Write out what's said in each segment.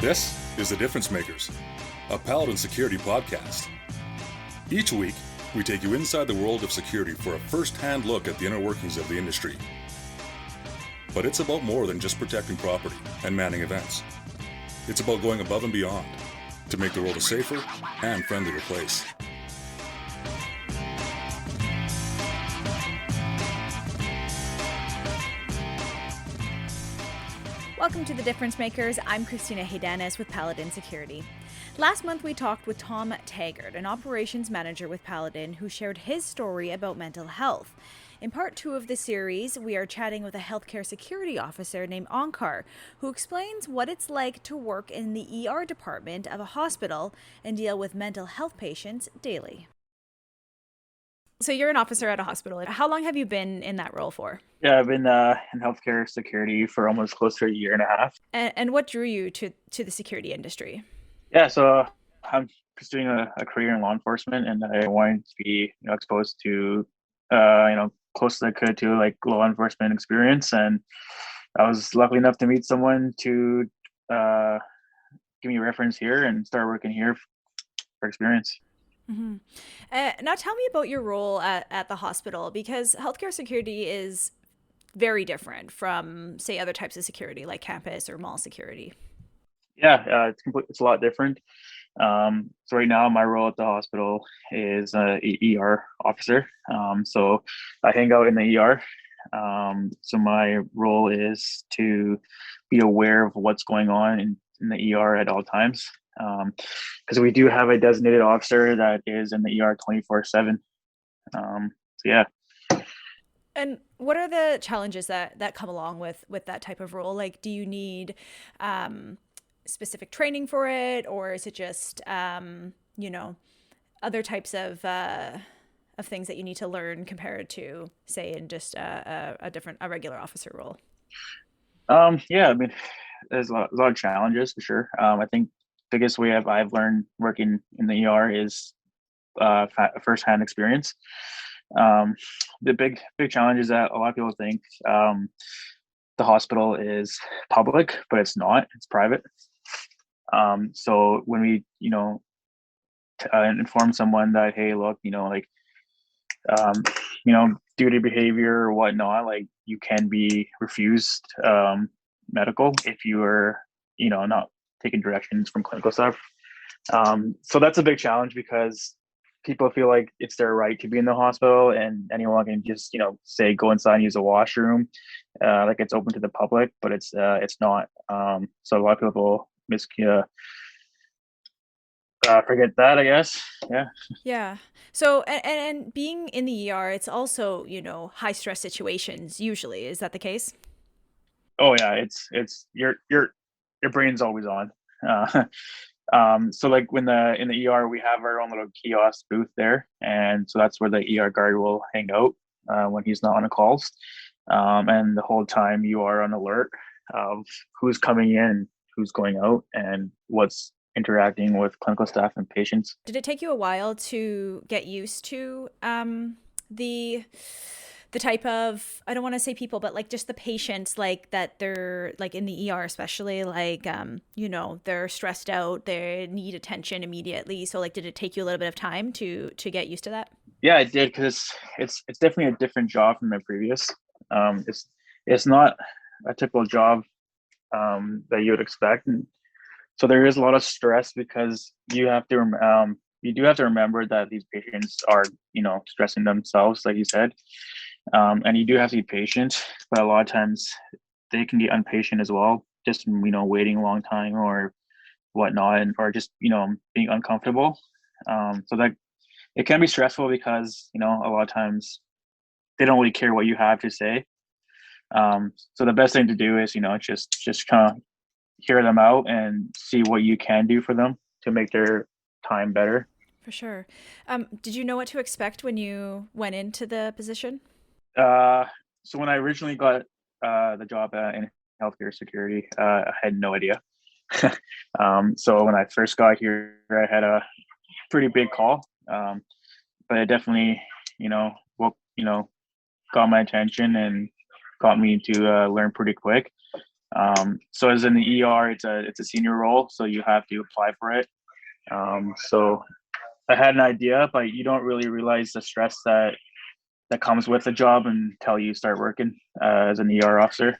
This is The Difference Makers, a Paladin Security podcast. Each week, we take you inside the world of security for a first-hand look at the inner workings of the industry. But it's about more than just protecting property and manning events. It's about going above and beyond to make the world a safer and friendlier place. Welcome to The Difference Makers. I'm Christina Haydanis with Paladin Security. Last month we talked with Tom Taggart, an operations manager with Paladin, who shared his story about mental health. In part 2 of the series, we are chatting with a healthcare security officer named Onkar, who explains what it's like to work in the ER department of a hospital and deal with mental health patients daily. So you're an officer at a hospital. How long have you been in that role for? Yeah, I've been in healthcare security for almost close to a year and a half. And what drew you to the security industry? Yeah, so I'm pursuing a career in law enforcement, and I wanted to be exposed to close as I could to like law enforcement experience. And I was lucky enough to meet someone to give me a reference here and start working here for experience. Mm-hmm. Now tell me about your role at the hospital, because healthcare security is very different from, say, other types of security like campus or mall security. Yeah, it's a lot different. So right now my role at the hospital is a ER officer. So I hang out in the ER. So my role is to be aware of what's going on in the ER at all times. Because we do have a designated officer that is in the ER 24/7. So yeah. And what are the challenges that come along with that type of role? Like, do you need specific training for it, or is it just other types of things that you need to learn compared to, say, in just a regular officer role? Yeah, I mean, there's a lot of challenges for sure. I think biggest way I've learned working in the ER is firsthand experience. The big challenge is that a lot of people think the hospital is public, but it's not. It's private. So when we inform someone that, hey, look, due to behavior or whatnot, like you can be refused medical if you are not taking directions from clinical staff. So that's a big challenge because people feel like it's their right to be in the hospital and anyone can just say go inside and use a washroom, like it's open to the public, but it's not. So a lot of people forget that, I guess. Yeah. So and being in the ER, it's also high stress situations usually. Is that the case? Oh yeah, it's your brain's always on. So like when in the ER we have our own little kiosk booth there, and so that's where the ER guard will hang out when he's not on the calls, and the whole time you are on alert of who's coming in, who's going out, and what's interacting with clinical staff and patients. Did it take you a while to get used to the type of, I don't want to say people, but like just the patients, like that they're like in the ER, especially like, they're stressed out, they need attention immediately. So like, did it take you a little bit of time to get used to that? Yeah, it did, because it's definitely a different job from my previous. It's not a typical job that you would expect, and so there is a lot of stress because you do have to remember that these patients are stressing themselves, like you said. And you do have to be patient, but a lot of times they can get impatient as well, just waiting a long time or whatnot, or just being uncomfortable. So that it can be stressful because a lot of times they don't really care what you have to say. So the best thing to do is just kind of hear them out and see what you can do for them to make their time better. For sure. Did you know what to expect when you went into the position? So when I originally got the job in healthcare security, I had no idea. So when I first got here, I had a pretty big call, but it definitely, got my attention and got me to learn pretty quick. So as in the ER, it's a senior role, so you have to apply for it. So I had an idea, but you don't really realize the stress that comes with the job until you start working as an ER officer.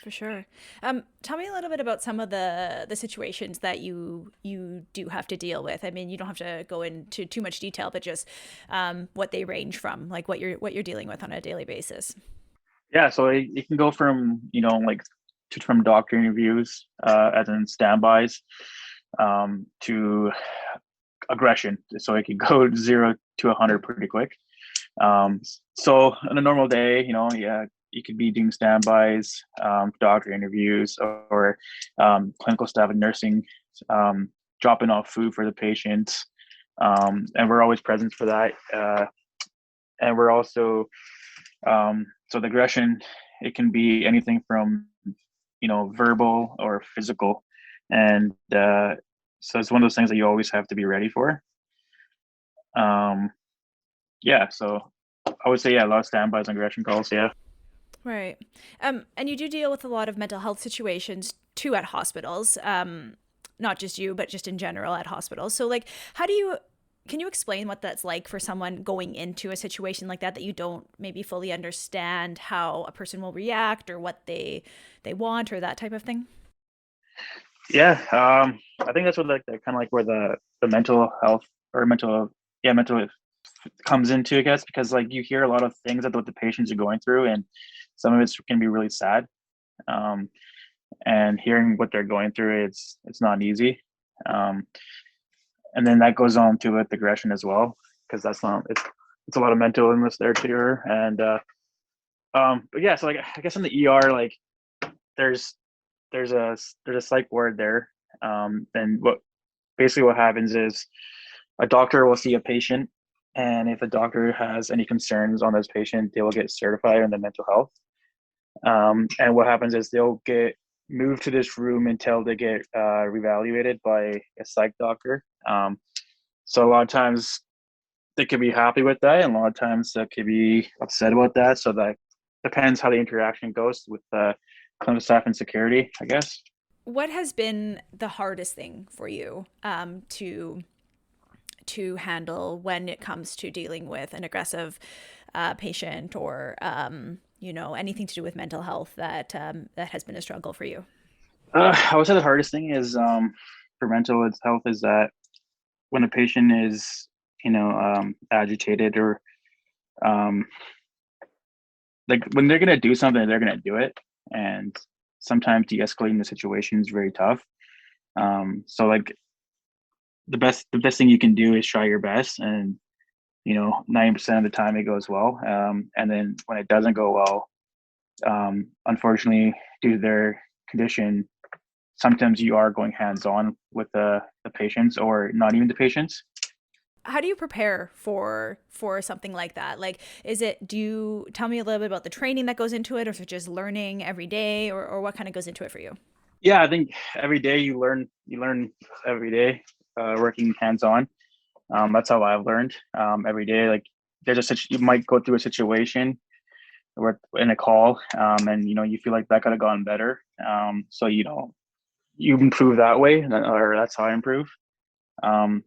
For sure. Tell me a little bit about some of the situations that you do have to deal with. I mean, you don't have to go into too much detail, but just what they range from, like what you're dealing with on a daily basis. Yeah, so it can go from like from doctor interviews, as in standbys, to aggression. So it can go 0 to 100 pretty quick. So on a normal day, yeah, you could be doing standbys, doctor interviews, or clinical staff and nursing, dropping off food for the patients, and we're always present for that. And we're also so the aggression, it can be anything from verbal or physical, and so it's one of those things that you always have to be ready for. Yeah, so I would say, yeah, a lot of standbys and aggression calls. Yeah. Right. And you do deal with a lot of mental health situations too at hospitals. Not just you, but just in general at hospitals. So, like, can you explain what that's like for someone going into a situation like that you don't maybe fully understand how a person will react or what they want or that type of thing? Yeah, I think that's what like kind of like where the mental health or mental health comes into, I guess, because like you hear a lot of things that what the patients are going through, and some of it can be really sad. Um, and hearing what they're going through, it's not easy. Um, and then that goes on to with aggression as well, because that's not it's a lot of mental illness there too. And but yeah, so like I guess in the ER, like there's there's a psych ward there. And what happens is a doctor will see a patient, and if the doctor has any concerns on this patient, they will get certified in the mental health. And what happens is they'll get moved to this room until they get reevaluated by a psych doctor. So a lot of times they could be happy with that, and a lot of times they could be upset about that. So that depends how the interaction goes with clinical staff and security, I guess. What has been the hardest thing for you to handle when it comes to dealing with an aggressive patient or anything to do with mental health that has been a struggle for you? I would say the hardest thing is for mental health is that when a patient is agitated or um, like when they're gonna do something, they're gonna do it, and sometimes de-escalating the situation is very tough. So like the best thing you can do is try your best, and 90% of the time it goes well. And then when it doesn't go well, unfortunately, due to their condition, sometimes you are going hands-on with the patients or not even the patients. How do you prepare for something like that? Like, do you tell me a little bit about the training that goes into it, or is it just learning every day, or what kind of goes into it for you? Yeah, I think every day you learn every day, working hands-on. That's how I've learned. Every day, like you might go through a situation or in a call, and you feel like that could have gone better. So you improve that way, or that's how I improve. Um,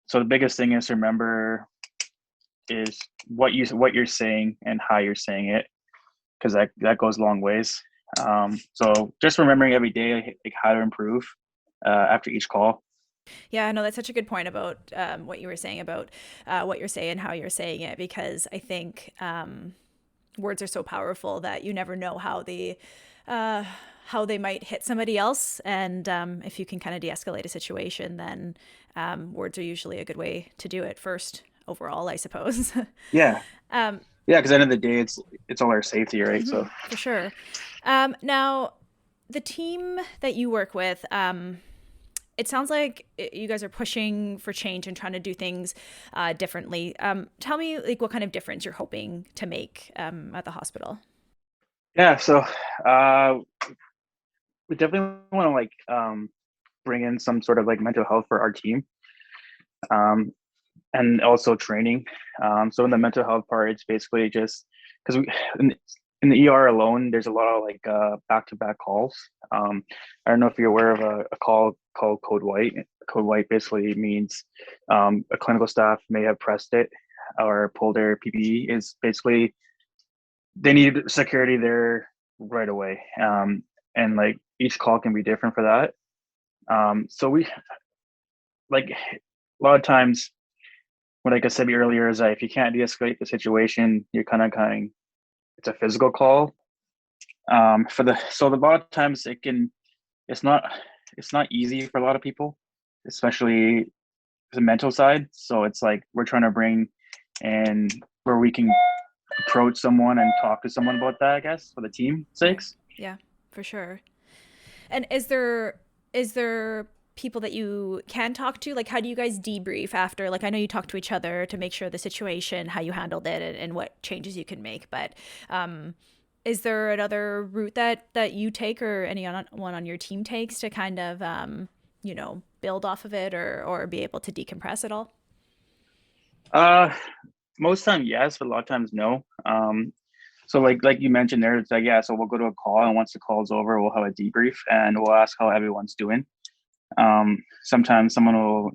so the biggest thing is to remember is what you're saying and how you're saying it, because that goes a long ways. So just remembering every day like how to improve after each call. Yeah, no, that's such a good point about what you were saying about what you're saying, how you're saying it, because I think words are so powerful that you never know uh, how they might hit somebody else. And if you can kind of de-escalate a situation, then words are usually a good way to do it first overall, I suppose. Yeah, um, yeah. Because at the end of the day, it's all our safety, right? So for sure. Now, the team that you work with, it sounds like you guys are pushing for change and trying to do things differently. Tell me, like, what kind of difference you're hoping to make at the hospital. yeah, so uh, we definitely want to like bring in some sort of like mental health for our team, um, and also training. So in the mental health part, it's basically just because in in the ER alone, there's a lot of like back-to-back calls. I don't know if you're aware of a call called code white. Code white basically means a clinical staff may have pressed it or pulled their PPE. Is basically they need security there right away. And like each call can be different for that. So we like a lot of times, what like I said earlier is that if you can't de-escalate the situation, you're kind it's a physical call. So a lot of times it's not it's not easy for a lot of people, especially the mental side. So it's like we're trying to bring in where we can approach someone and talk to someone about that, I guess, for the team's sakes. Yeah, for sure. And is there people that you can talk to? Like, how do you guys debrief after? Like, I know you talk to each other to make sure the situation, how you handled it, and what changes you can make. But is there another route that you take or anyone on your team takes to kind of build off of it or be able to decompress at all? Uh, Most time yes, but a lot of times no. So like you mentioned there, it's like yeah. So we'll go to a call, and once the call's over, we'll have a debrief, and we'll ask how everyone's doing. Sometimes someone will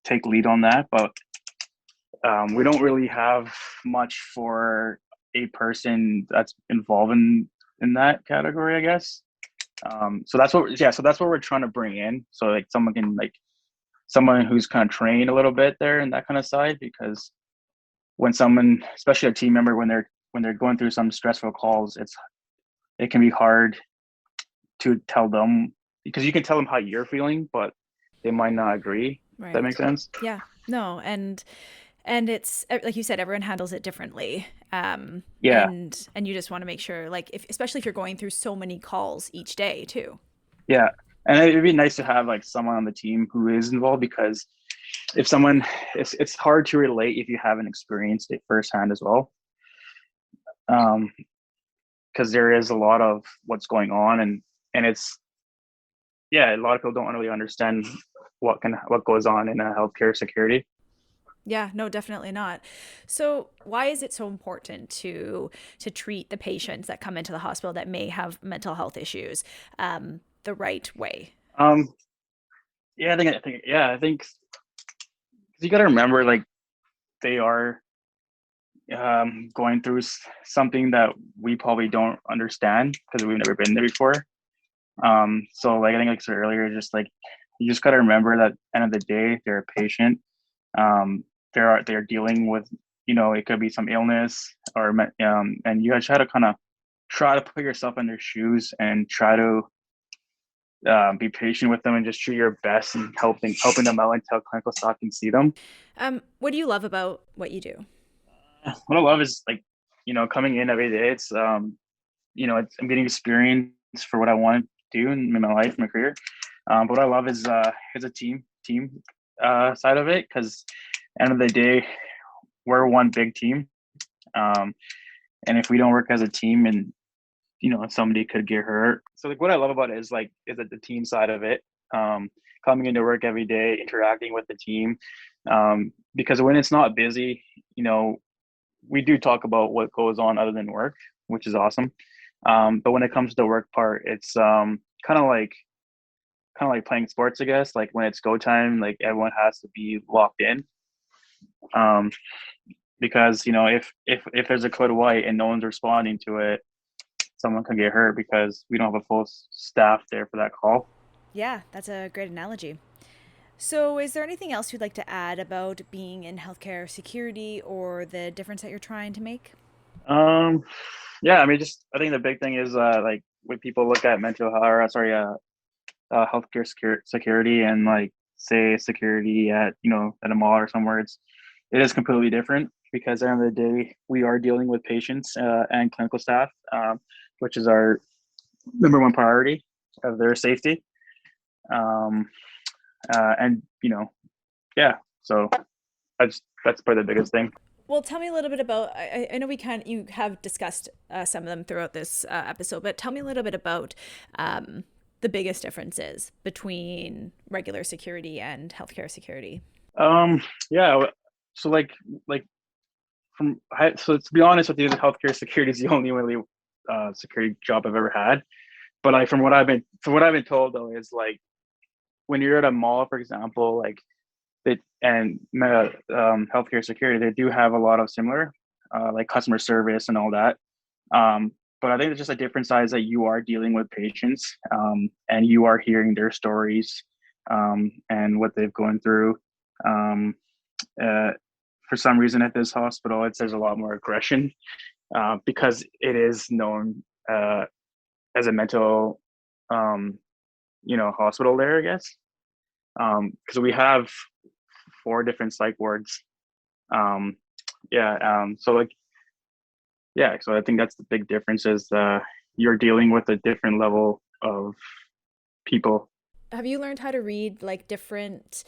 take lead on that, but we don't really have much for a person that's involved in that category, I guess. So that's what we're trying to bring in. So like someone who's kind of trained a little bit there and that kind of side, because when someone, especially a team member, when they're going through some stressful calls, it can be hard to tell them, because you can tell them how you're feeling, but they might not agree. Does that Right. make sense? Yeah. No. And it's like you said, everyone handles it differently. Yeah, And you just want to make sure, like, especially if you're going through so many calls each day too. yeah. And it'd be nice to have like someone on the team who is involved, because if someone, it's hard to relate if you haven't experienced it firsthand as well. Because there is a lot of what's going on, and it's yeah, a lot of people don't really understand what goes on in a healthcare security. Yeah, no, definitely not. So, why is it so important to treat the patients that come into the hospital that may have mental health issues the right way? Um, yeah, I think you got to remember, like, they are going through something that we probably don't understand because we've never been there before. So like I think like I said earlier, just like you just got to remember that end of the day, they're a patient. They're dealing with, it could be some illness and you try to kind of try to put yourself in their shoes and try to be patient with them and just do your best and helping them out until clinical staff can see them. What do you love about what you do? What I love is like, coming in every day. I'm getting experience for what I want to do in my life, my career. But what I love is a team side of it, because end of the day, we're one big team. Um, and if we don't work as a team, and somebody could get hurt. So like what I love about it is that the team side of it, coming into work every day, interacting with the team. Because when it's not busy, we do talk about what goes on other than work, which is awesome. But when it comes to the work part, it's kind of like playing sports, I guess. Like when it's go time, like everyone has to be locked in. Um, because if there's a code white and no one's responding to it, someone can get hurt because we don't have a full staff there for that call. Yeah, that's a great analogy. So, is there anything else you'd like to add about being in healthcare security or the difference that you're trying to make? Um, yeah, I mean, just I think the big thing is like when people look at mental health, or sorry, healthcare security, and like say security at a mall or somewhere, it is completely different, because at the end of the day, we are dealing with patients and clinical staff, which is our number one priority of their safety. Um, and yeah, so that's probably the biggest thing. Well, tell me a little bit about. I know you have discussed some of them throughout this episode, but tell me a little bit about the biggest differences between regular security and healthcare security. Yeah, so so to be honest with you, the healthcare security is the only really security job I've ever had. But like from what I've been told though is like when you're at a mall, for example, like healthcare security, they do have a lot of similar like customer service and all that. But I think it's just a different size that you are dealing with patients, and you are hearing their stories, and what they've gone through. Um, uh, for some reason at this hospital, there's a lot more aggression because it is known as a mental, um, hospital there, I guess. Because we have 4 different psych wards. Um, yeah. So like, yeah. So I think that's the big difference is you're dealing with a different level of people. Have you learned how to read like different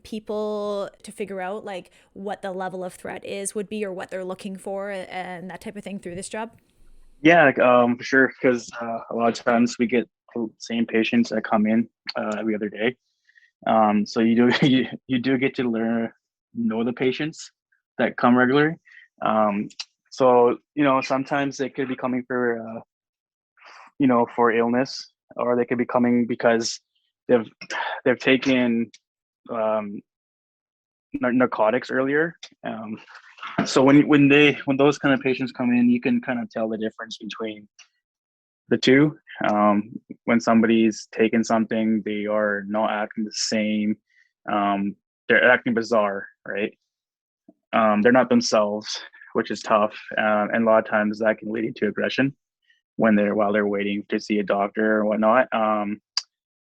people to figure out like what the level of threat is would be or what they're looking for and that type of thing through this job? Yeah, like, for sure. Because a lot of times we get the same patients that come in every other day. So you do get to know the patients that come regularly. Um, so sometimes they could be coming for illness, or they could be coming because they've they've taken um, narcotics earlier. So when those kind of patients come in, you can kind of tell the difference between the two. When somebody's taken something, they are not acting the same. They're acting bizarre, right? They're not themselves, which is tough, and a lot of times that can lead to aggression while they're waiting to see a doctor or whatnot. And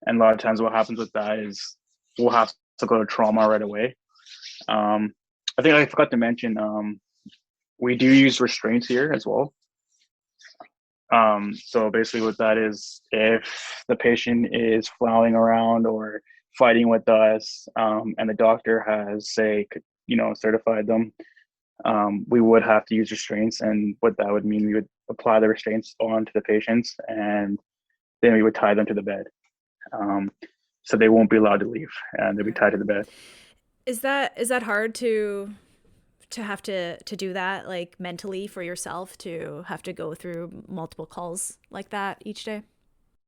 a lot of times, what happens with that is we'll have to go to trauma right away. Um, I think I forgot to mention we do use restraints here as well. So basically what that is, if the patient is flailing around or fighting with us, and the doctor has, say, certified them, we would have to use restraints. And what that would mean, we would apply the restraints onto the patients, and then we would tie them to the bed. So they won't be allowed to leave, and they'll be tied to the bed. Is that hard to have to do that like mentally for yourself to have to go through multiple calls like that each day?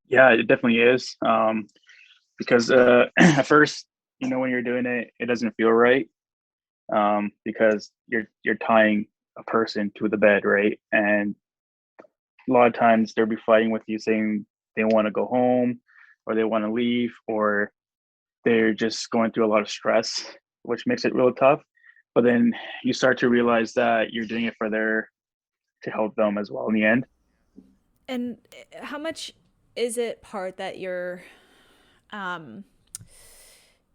Yeah, it definitely is. Because at first, when you're doing it, it doesn't feel right, because you're tying a person to the bed, right? And a lot of times they'll be fighting with you, saying they want to go home, or they want to leave, or they're just going through a lot of stress, which makes it real tough. But then you start to realize that you're doing it to help them as well in the end. And how much is it part that um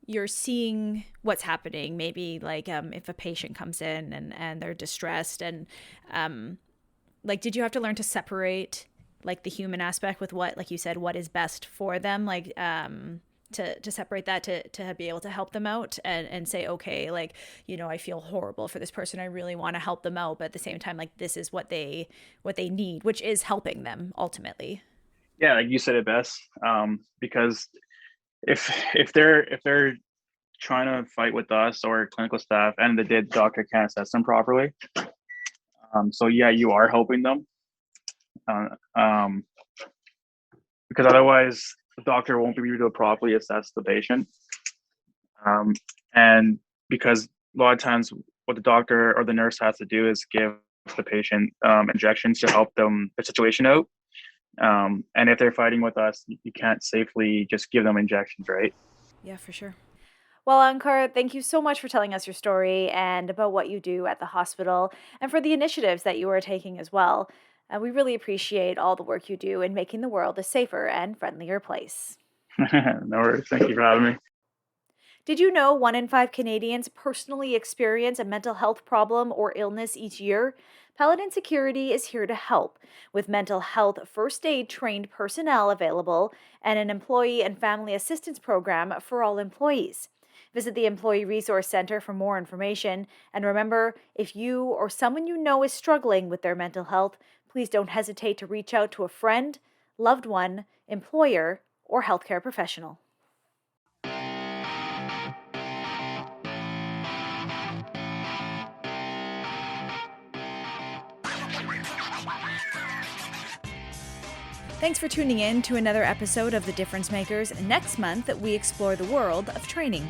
you're seeing what's happening, maybe like if a patient comes in and they're distressed and um like did you have to learn to separate like the human aspect with what, like you said, what is best for them, like to separate that to be able to help them out and say, okay, like, I feel horrible for this person, I really want to help them out, but at the same time, like, this is what they need, which is helping them ultimately. Yeah, like you said it best. Because if they're trying to fight with us or clinical staff, and the doctor can't assess them properly, so yeah, you are helping them, uh, um, because otherwise the doctor won't be able to properly assess the patient. Um, and because a lot of times what the doctor or the nurse has to do is give the patient injections to help them the situation out. And if they're fighting with us, you can't safely just give them injections, right? Yeah, for sure. Well, Ankar, thank you so much for telling us your story and about what you do at the hospital and for the initiatives that you are taking as well. We really appreciate all the work you do in making the world a safer and friendlier place. No worries. Thank you for having me. Did you know 1 in 5 Canadians personally experience a mental health problem or illness each year? Paladin Security is here to help with mental health first aid trained personnel available and an employee and family assistance program for all employees. Visit the Employee Resource Center for more information. And remember, if you or someone you know is struggling with their mental health, please don't hesitate to reach out to a friend, loved one, employer, or healthcare professional. Thanks for tuning in to another episode of The Difference Makers. Next month, we explore the world of training.